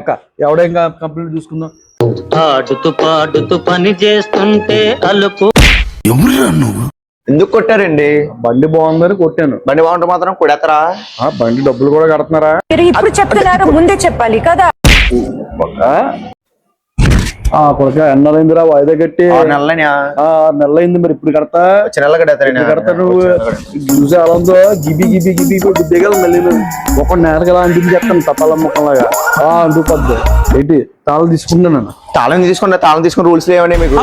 ఒక్క ఎవడో ఇంకా కంప్లీట్ చూసుకుందాం. ఆడుతూ పాడుతూ పని చేస్తుంటే అలుపు. ఎవరురా నువ్వు? ఎందుకు కొట్టారండి? బండి బాగుందని కొట్టాను. బండి బాగుంటే మాత్రం కొడతారా? బండి డబ్బులు కూడా కడుతున్నారా? మీరు ఇప్పుడు చెప్తున్నారు, ముందే చెప్పాలి కదా. కొడుక ఎన్నెలైందిరా వాయిదా కట్టి? 6 నెలలైనా? 6 నెలలైంది. మరి ఇప్పుడు కడతా? వచ్చే నెల కడతా. నువ్వు చూసి అలా ఉందో గిబి గిబి గిబి దిగల మళ్ళీ ఒక నేలకు ఎలా అంటించి చెప్తాను తపాల ముఖంలాగా. అంటూ పద్దు ఏంటి తాళం తీసుకుంటున్నాను. తాళం తీసుకుని రూల్స్ లేవని మీకు?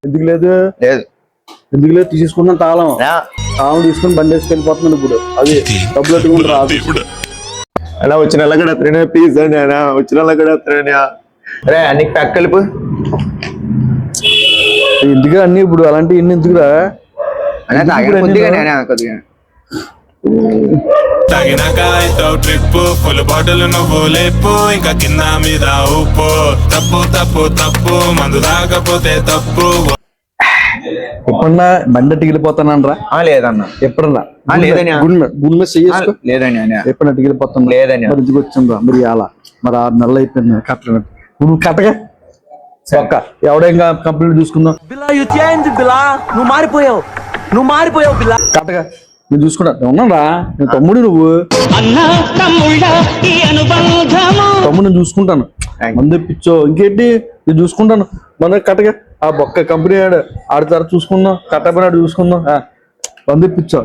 ఎందుకు లేదు? లేదు. ఎందుకు లేదు? తీసుకున్నాను తాళం తీసుకుని బండి వేసుకు వెళ్ళిపోతున్నాను. ఇప్పుడు అది డబ్బులు పెట్టుకుని రాదు. అలా వచ్చిన నెల కడతారేనా? ప్లీజ్ అండి అన్నా, వచ్చిన నెల కడతారేనా? రే నీకు ప్యాక్ కలుపు. ఎందుకు అన్ని ఇప్పుడు అలాంటివి ఎన్ని ఎందుకురా? తాగినాక అయితే ట్రిప్ ఫుల్ బాటిల్ నువ్వు లేపు, ఇంకా కింద మీద ఉప్పు. తప్పు తప్పు తప్పు మందు తాగపోతే తప్పు. ఎప్పుడన్నా బండి టిగిలిపోతానరా? లేదన్న. ఎప్పుడన్నా? లేదని. గుండె చెయ్యేసుకో. లేదని ఎప్పుడన్నా టిగిలిపోతాను? లేదని. మరి ఇంటికి వచ్చిందా మరి అలా? మరి 6 నెలలు అయిపోయింది కట్టగా. నువ్వు కట్టగా ఒక్క ఎవడో ఇంకా కంప్లీట్ చూసుకుందాం. నువ్వు మారిపోయావు బిల్లా. కట్టగా నేను చూసుకున్నా ఉన్నారా? నేను తమ్ముడు, నువ్వు తమ్ముడు. నేను చూసుకుంటాను. మంది తెప్పించో ఇంకేంటి నేను చూసుకుంటాను. మన కట్టగా ఆ బొక్క కంపెనీ ఆడు తర్వాత చూసుకుందాం. కట్టబడి చూసుకుందాం. మంది తెప్పించో.